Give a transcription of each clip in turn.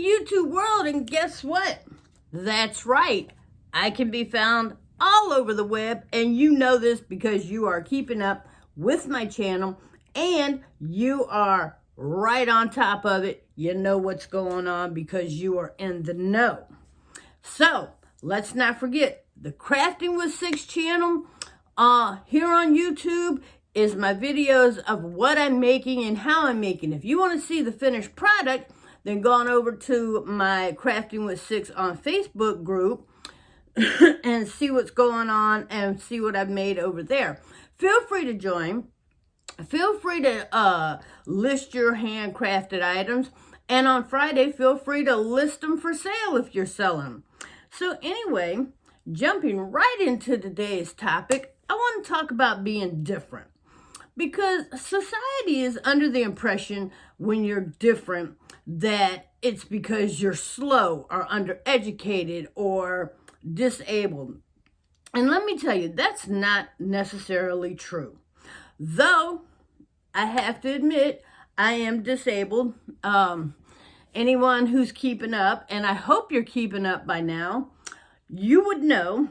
YouTube world, and guess what? That's right. I can be found all over the web, and you know this because you are keeping up with my channel and you are right on top of it. You know what's going on because you are in the know. So let's not forget the Crafting with Six channel here on YouTube is my videos of what I'm making and how I'm making. If you want to see the finished product, then go on over to my Crafting with Six on Facebook group and see what's going on and see what I've made over there. Feel free to join. Feel free to list your handcrafted items. And on Friday, feel free to list them for sale if you're selling them. So anyway, jumping right into today's topic, I want to talk about being different. Because society is under the impression when you're different that it's because you're slow or undereducated or disabled. And let me tell you, that's not necessarily true. Though, I have to admit, I am disabled. Anyone who's keeping up, and I hope you're keeping up by now, you would know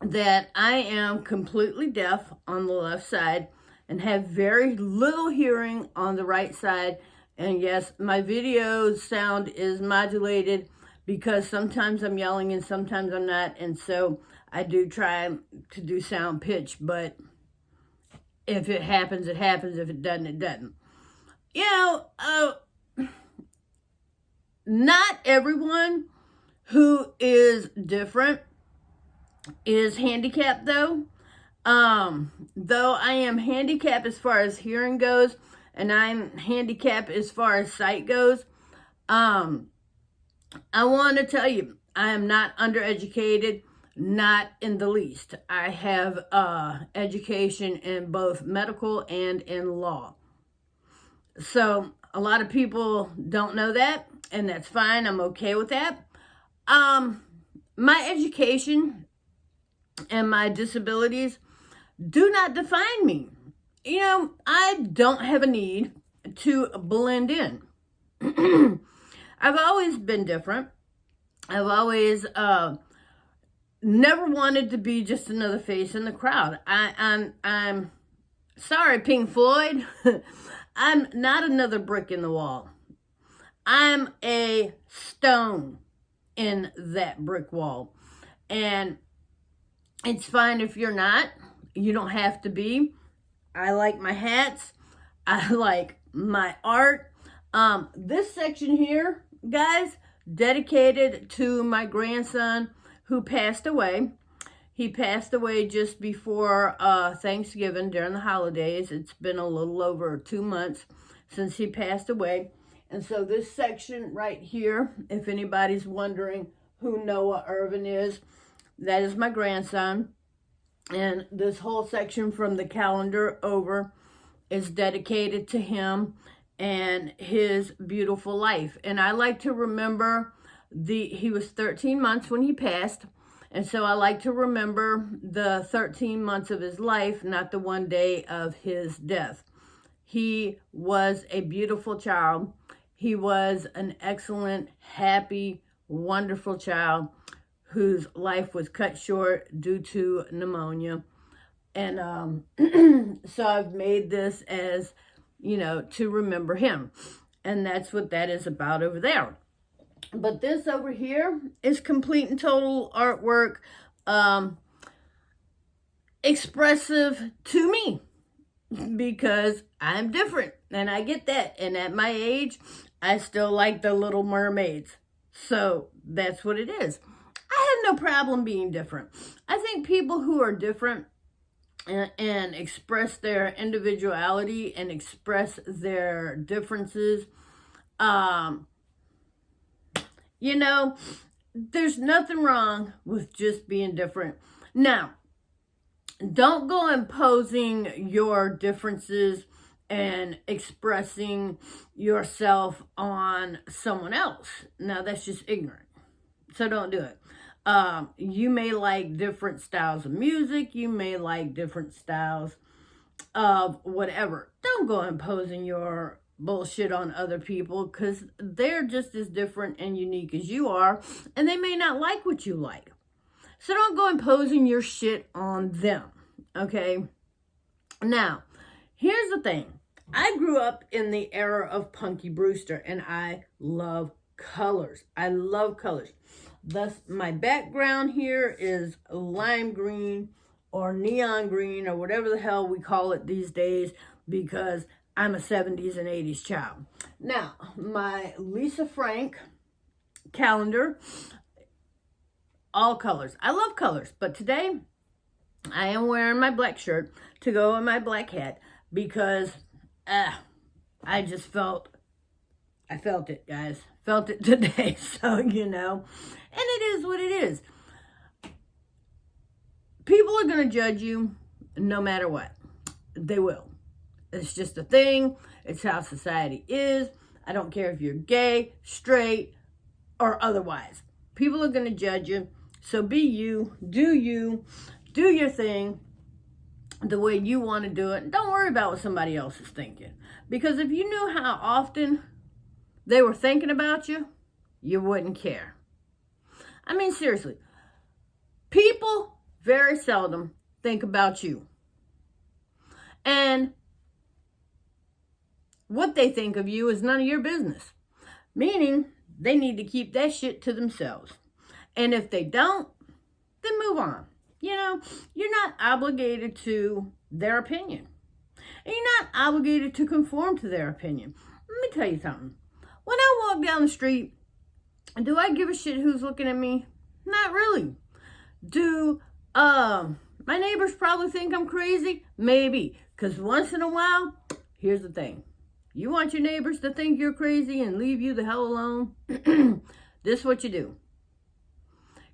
that I am completely deaf on the left side and have very little hearing on the right side. And yes, my video sound is modulated because sometimes I'm yelling and sometimes I'm not. And so I do try to do sound pitch, but if it happens, it happens. If it doesn't, it doesn't. You know, not everyone who is different is handicapped though. Though I am handicapped as far as hearing goes, and I'm handicapped as far as sight goes, I want to tell you, I am not undereducated, not in the least. I have education in both medical and in law. So a lot of people don't know that, and that's fine. I'm okay with that. My education and my disabilities do not define me. You know, I don't have a need to blend in. I've always been different. I've always never wanted to be just another face in the crowd. I'm sorry, Pink Floyd. I'm not another brick in the wall. I'm a stone in that brick wall. And it's fine if you're not. You don't have to be. I like my hats. I like my art. This section here, guys, dedicated to my grandson who passed away. He passed away just before Thanksgiving during the holidays. It's been a little over 2 months since he passed away. And so this section right here, if anybody's wondering who Noah Irvin is, that is my grandson. And this whole section from the calendar over is dedicated to him and his beautiful life. And I like to remember he was 13 months when he passed. And so I like to remember the 13 months of his life, not the one day of his death. He was a beautiful child. He was an excellent, happy, wonderful child whose life was cut short due to pneumonia. And so I've made this as, you know, to remember him. And that's what that is about over there. But this over here is complete and total artwork, expressive to me because I'm different and I get that. And at my age, I still like the Little Mermaids. So that's what it is. I have no problem being different. I think people who are different and express their individuality and express their differences, you know, there's nothing wrong with just being different. Now, don't go imposing your differences and expressing yourself on someone else. Now, that's just ignorant. So don't do it. You may like different styles of music. You may like different styles of whatever. Don't go imposing your bullshit on other people because they're just as different and unique as you are, and they may not like what you like. So don't go imposing your shit on them, okay? Now, here's the thing. I grew up in the era of Punky Brewster, and I love colors. I love colors. Thus, my background here is lime green or neon green or whatever the hell we call it these days, because I'm a 70s and 80s child. Now, my Lisa Frank calendar, all colors. I love colors, but today I am wearing my black shirt to go with my black hat because I just felt it, guys. Felt it today, so, you know. And it is what it is. People are going to judge you no matter what. They will. It's just a thing. It's how society is. I don't care if you're gay, straight, or otherwise. People are going to judge you. So be you. Do your thing the way you want to do it. Don't worry about what somebody else is thinking. Because if you knew how often they were thinking about you, you wouldn't care. I mean, seriously. People very seldom think about you. And what they think of you is none of your business. Meaning, they need to keep that shit to themselves. And if they don't, then move on. You know, you're not obligated to their opinion. And you're not obligated to conform to their opinion. Let me tell you something. When I walk down the street, do I give a shit who's looking at me? Not really. Do my neighbors probably think I'm crazy? Maybe. Because once in a while, here's the thing. You want your neighbors to think you're crazy and leave you the hell alone? This is what you do.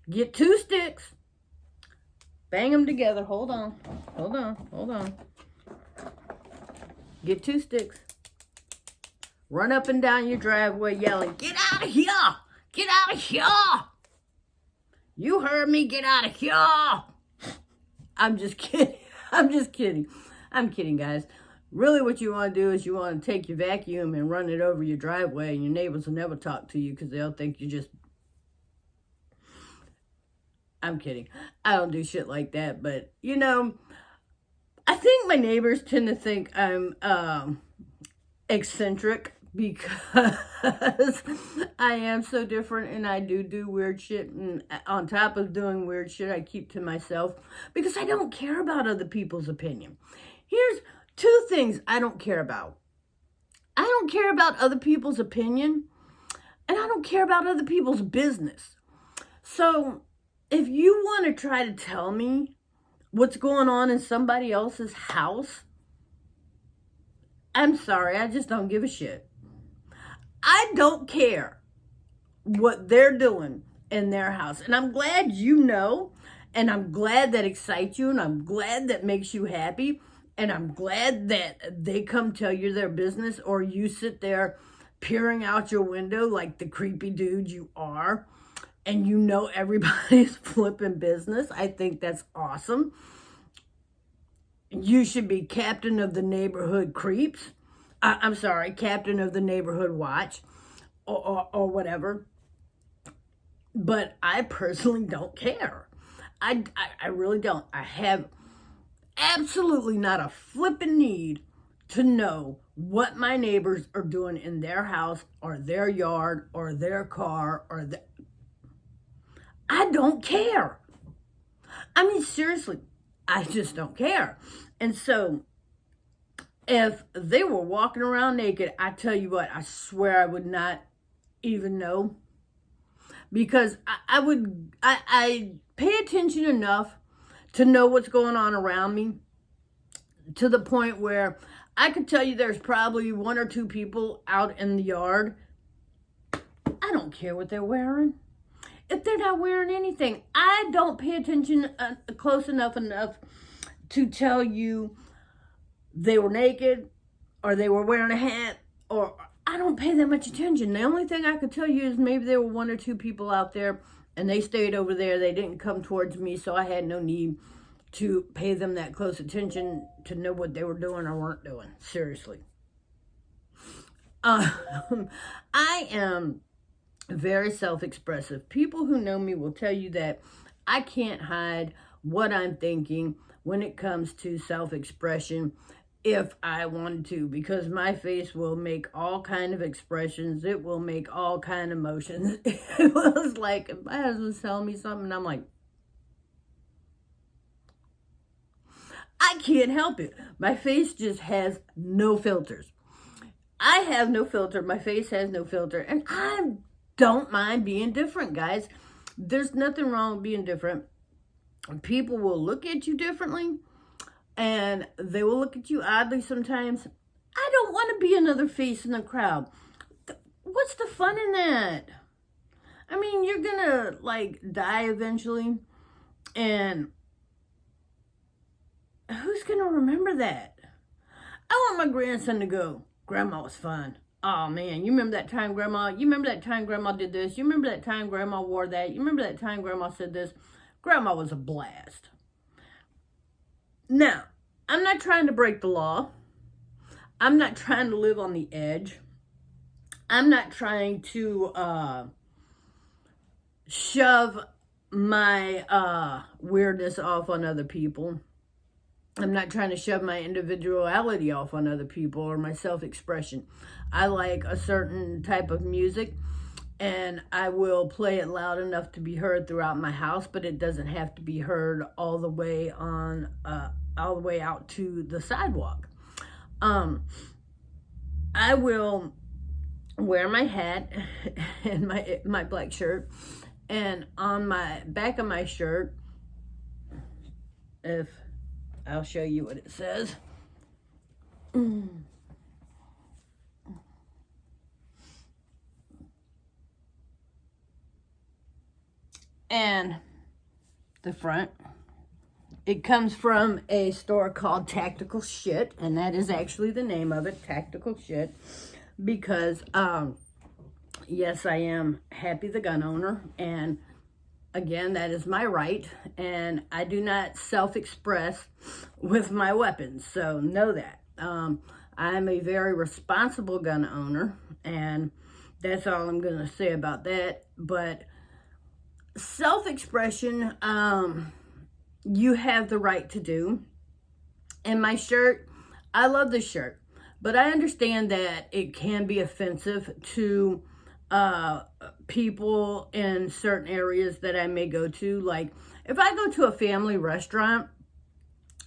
Get 2 sticks. Bang them together. Hold on. Get 2 sticks. Run up and down your driveway yelling, "Get out of here! Get out of here! You heard me, get out of here!" I'm just kidding. I'm kidding, guys. Really what you want to do is you want to take your vacuum and run it over your driveway, and your neighbors will never talk to you because they'll think you just... I'm kidding. I don't do shit like that, but, you know, I think my neighbors tend to think I'm eccentric because I am so different and I do weird shit. And on top of doing weird shit, I keep to myself because I don't care about other people's opinion. Here's 2 things I don't care about. I don't care about other people's opinion, and I don't care about other people's business. So if you want to try to tell me what's going on in somebody else's house, I'm sorry, I just don't give a shit. I don't care what they're doing in their house. And I'm glad you know, and I'm glad that excites you, and I'm glad that makes you happy, and I'm glad that they come tell you their business, or you sit there peering out your window like the creepy dude you are, and you know everybody's flipping business. I think that's awesome. You should be captain of the neighborhood creeps. I'm sorry, captain of the neighborhood watch or whatever. But I personally don't care. I really don't. I have absolutely not a flipping need to know what my neighbors are doing in their house or their yard or their car or I don't care. I mean, seriously, I just don't care. And so if they were walking around naked, I tell you what, I swear I would not even know. Because I pay attention enough to know what's going on around me, to the point where I could tell you there's probably 1 or 2 people out in the yard. I don't care what they're wearing. If they're not wearing anything, I don't pay attention close enough to tell you they were naked or they were wearing a hat, or I don't pay that much attention. The only thing I could tell you is maybe there were 1 or 2 people out there and they stayed over there. They didn't come towards me, so I had no need to pay them that close attention to know what they were doing or weren't doing. Seriously. I am very self-expressive. People who know me will tell you that I can't hide what I'm thinking when it comes to self-expression if I wanted to, because my face will make all kind of expressions. It will make all kind of motions. It was like my husband's telling me something and I'm like, I can't help it. My face just has no filters. I have no filter. My face has no filter. And I don't mind being different, guys. There's nothing wrong with being different. People will look at you differently. And they will look at you oddly sometimes. I don't want to be another face in the crowd. What's the fun in that? I mean, you're going to, like, die eventually. And who's going to remember that? I want my grandson to go, Grandma was fun. Oh, man, you remember that time, Grandma? You remember that time Grandma did this? You remember that time Grandma wore that? You remember that time Grandma said this? Grandma was a blast. Now, I'm not trying to break the law. I'm not trying to live on the edge. I'm not trying to shove my weirdness off on other people. I'm not trying to shove my individuality off on other people or my self-expression. I like a certain type of music, and I will play it loud enough to be heard throughout my house, but it doesn't have to be heard all the way out to the sidewalk. I will wear my hat and my black shirt, and on my back of my shirt, if I'll show you what it says. And the front, it comes from a store called Tactical Shit, and that is actually the name of it, Tactical Shit, because yes, I am Happy the gun owner, and again, that is my right, and I do not self-express with my weapons, so know that. I'm a very responsible gun owner, and that's all I'm going to say about that. But self-expression, you have the right to do. And my shirt, I love this shirt, but I understand that it can be offensive to people in certain areas that I may go to. Like, if I go to a family restaurant,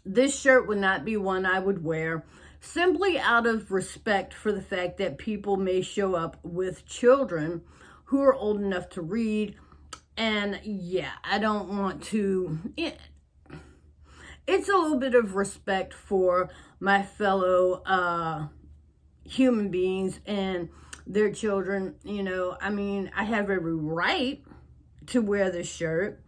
this shirt would not be one I would wear, simply out of respect for the fact that people may show up with children who are old enough to read. And yeah, I don't want to. It's a little bit of respect for my fellow human beings and their children. You know, I mean, I have every right to wear this shirt,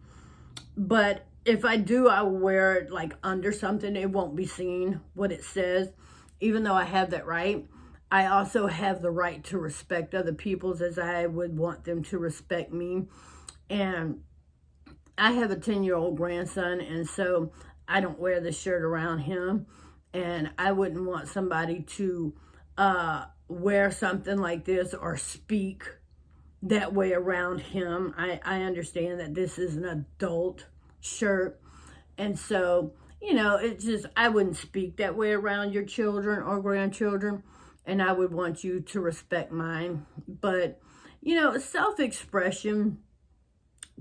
but if I do, I will wear it like under something. It won't be seen what it says. Even though I have that right, I also have the right to respect other people's as I would want them to respect me. And I have a 10-year-old grandson, and so I don't wear this shirt around him. And I wouldn't want somebody to wear something like this or speak that way around him. I understand that this is an adult shirt, and so, you know, it's just, I wouldn't speak that way around your children or grandchildren, and I would want you to respect mine. But, you know, self-expression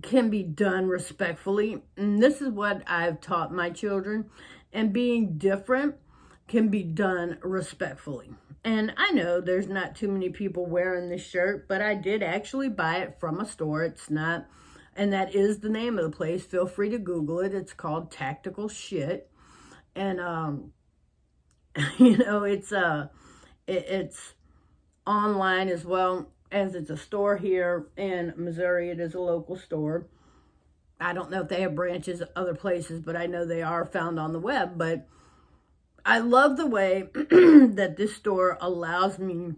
can be done respectfully, and this is what I've taught my children, and being different can be done respectfully. And I know there's not too many people wearing this shirt, but I did actually buy it from a store. It's not, and that is the name of the place. Feel free to Google it. It's called Tactical Shit. And, you know, it's online as well, as it's a store here in Missouri. It is a local store. I don't know if they have branches other places, but I know they are found on the web. But I love the way that this store allows me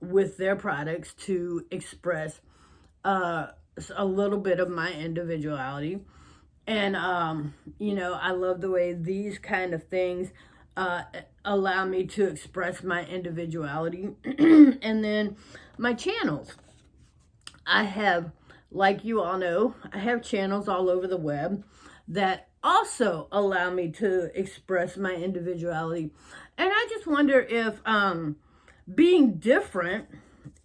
with their products to express a little bit of my individuality. And, you know, I love the way these kind of things allow me to express my individuality. And then my channels. I have, like you all know, I have channels all over the web that also allow me to express my individuality. And I just wonder if being different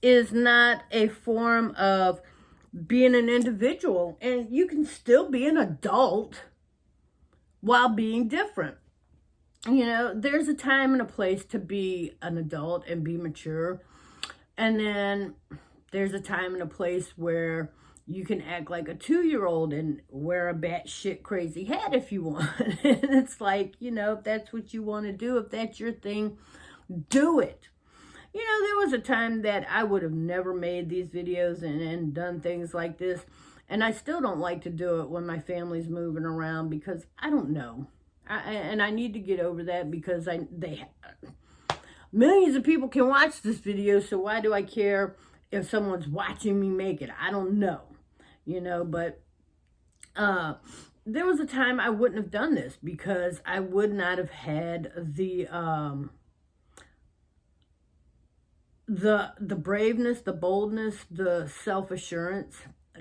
is not a form of being an individual, and you can still be an adult while being different. You know, there's a time and a place to be an adult and be mature, and then there's a time and a place where you can act like a 2-year-old and wear a batshit crazy hat if you want. And it's like, you know, if that's what you want to do, if that's your thing, do it. You know, there was a time that I would have never made these videos and done things like this. And I still don't like to do it when my family's moving around because I don't know. And I need to get over that because millions of people can watch this video. So why do I care if someone's watching me make it? I don't know, you know, but there was a time I wouldn't have done this because I would not have had the braveness, the boldness, the self-assurance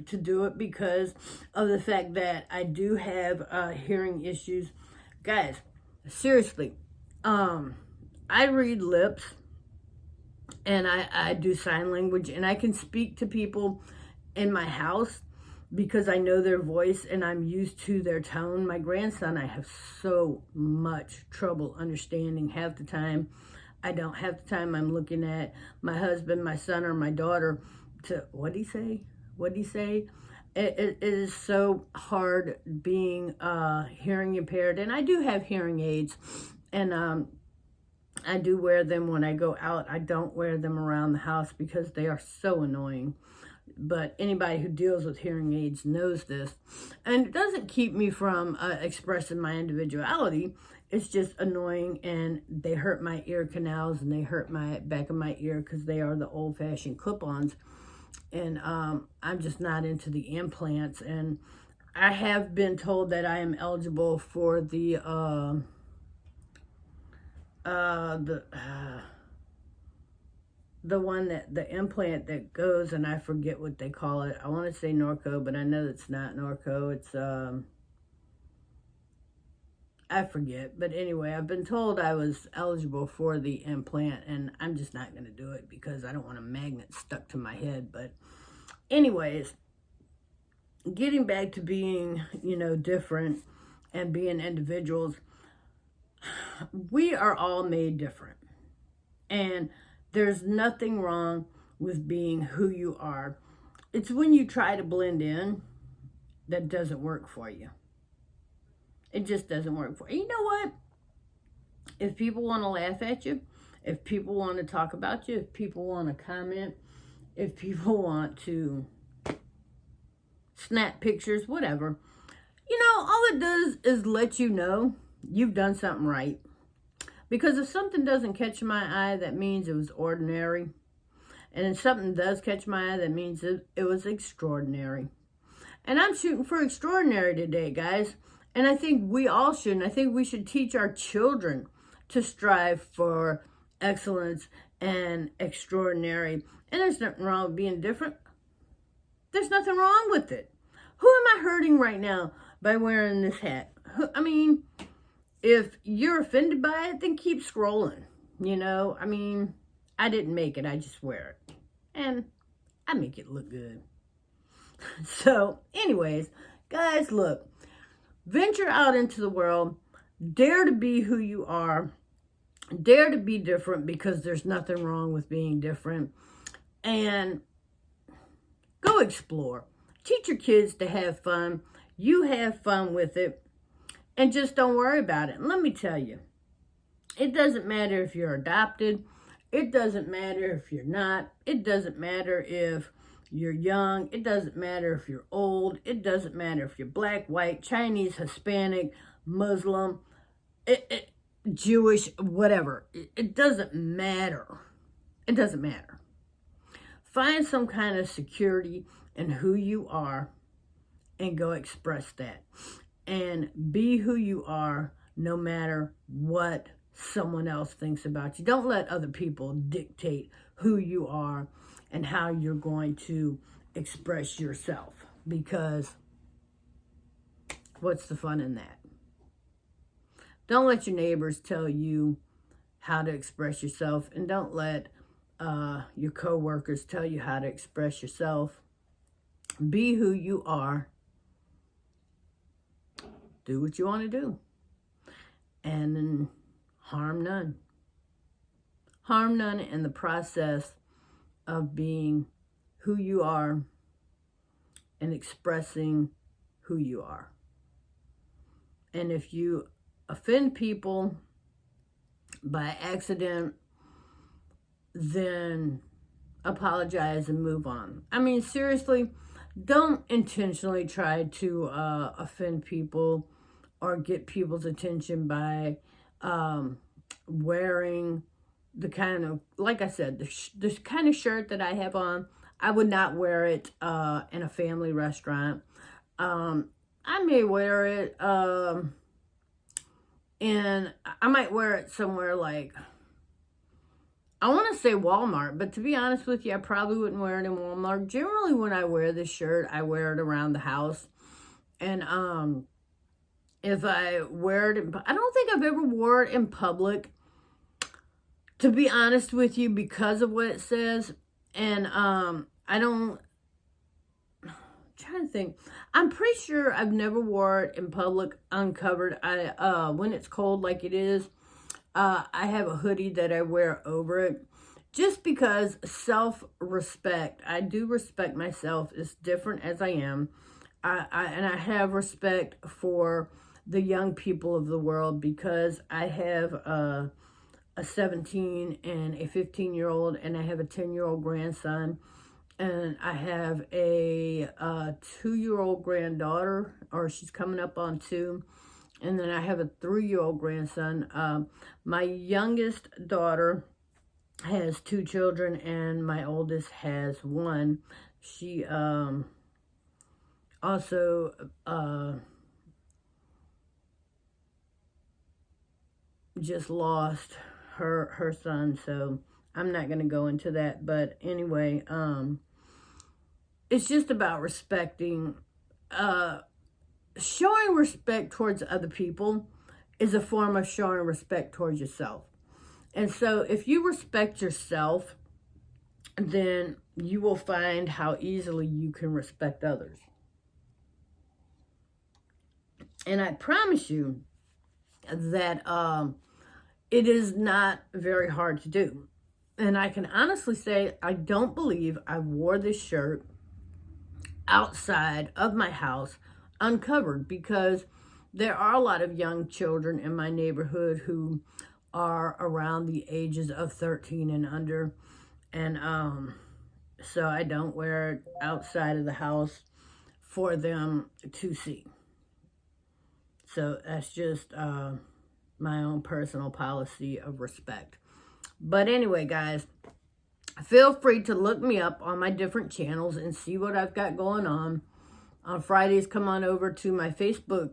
to do it because of the fact that I do have hearing issues. Guys, seriously, I read lips and I do sign language, and I can speak to people in my house because I know their voice and I'm used to their tone. My grandson, I have so much trouble understanding half the time. I don't have the time. I'm looking at my husband, my son, or my daughter to, what'd he say? What'd he say? It is so hard being hearing impaired. And I do have hearing aids, and I do wear them when I go out. I don't wear them around the house because they are so annoying. But anybody who deals with hearing aids knows this. And it doesn't keep me from expressing my individuality. It's just annoying, and they hurt my ear canals, and they hurt my back of my ear because they are the old-fashioned clip-ons. And I'm just not into the implants. And I have been told that I am eligible for the one that, the implant that goes, and I forget what they call it. I want to say Norco, but I know it's not Norco. It's, I forget. But anyway, I've been told I was eligible for the implant, and I'm just not going to do it because I don't want a magnet stuck to my head. But anyways, getting back to being, you know, different and being individuals, we are all made different. And there's nothing wrong with being who you are. It's when you try to blend in that doesn't work for you. It just doesn't work for you. You know what? If people want to laugh at you, if people want to talk about you, if people want to comment, if people want to snap pictures, whatever, you know, all it does is let you know you've done something right. Because if something doesn't catch my eye, that means it was ordinary. And if something does catch my eye, that means it was extraordinary. And I'm shooting for extraordinary today, guys. And I think we all should. And I think we should teach our children to strive for excellence and extraordinary. And there's nothing wrong with being different. There's nothing wrong with it. Who am I hurting right now by wearing this hat? I mean, if you're offended by it, then keep scrolling. You know, I mean, I didn't make it. I just wear it. And I make it look good. So, anyways, guys, look. Venture out into the world. Dare to be who you are. Dare to be different, because there's nothing wrong with being different. And go explore. Teach your kids to have fun. You have fun with it. And just don't worry about it. And let me tell you, it doesn't matter if you're adopted. It doesn't matter if you're not. It doesn't matter if you're young. It doesn't matter if you're old. It doesn't matter if you're black, white, Chinese, Hispanic, Muslim, Jewish, whatever. It doesn't matter. It doesn't matter. Find some kind of security in who you are and go express that. And be who you are no matter what someone else thinks about you. Don't let other people dictate who you are and how you're going to express yourself, because what's the fun in that? Don't let your neighbors tell you how to express yourself, and don't let your co-workers tell you how to express yourself. Be who you are. Do what you want to do. And then harm none. Harm none in the process of being who you are and expressing who you are. And if you offend people by accident, then apologize and move on. I mean, seriously, don't intentionally try to offend people or get people's attention by wearing the kind of, like I said, the kind of shirt that I have on. I would not wear it in a family restaurant. I may wear it, and I might wear it somewhere like, I want to say Walmart, but to be honest with you, I probably wouldn't wear it in Walmart. Generally, when I wear this shirt, I wear it around the house. And if I wear it, I don't think I've ever wore it in public, to be honest with you, because of what it says. And I don't, I'm trying to think. I'm pretty sure I've never wore it in public uncovered. When it's cold like it is, I have a hoodie that I wear over it, just because self-respect. I do respect myself as different as I am. And I have respect for the young people of the world, because I have a 17 and a 15-year-old, and I have a 10-year-old grandson, and I have a 2-year-old granddaughter, or she's coming up on 2. And then I have a 3-year-old grandson. My youngest daughter has 2 children, and my oldest has 1. She also just lost her son, so I'm not going to go into that. But anyway, it's just about respecting, showing respect towards other people is a form of showing respect towards yourself. And so if you respect yourself, then you will find how easily you can respect others. And I promise you that it is not very hard to do. And I can honestly say, I don't believe I wore this shirt outside of my house uncovered, because there are a lot of young children in my neighborhood who are around the ages of 13 and under. And so I don't wear it outside of the house for them to see. So that's just my own personal policy of respect. But anyway, guys, feel free to look me up on my different channels and see what I've got going on. On Fridays, come on over to my Facebook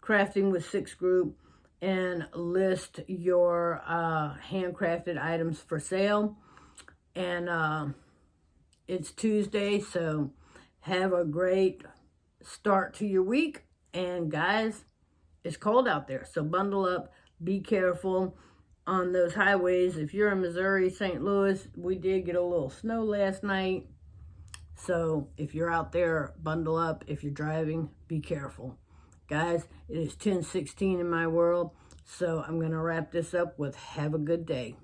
Crafting with Six group and list your handcrafted items for sale. And it's Tuesday, so have a great start to your week. And guys, it's cold out there, so bundle up, be careful on those highways. If you're in Missouri, St. Louis, we did get a little snow last night. So if you're out there, bundle up. If you're driving, be careful. Guys, it is 10:16 in my world, so I'm going to wrap this up with have a good day.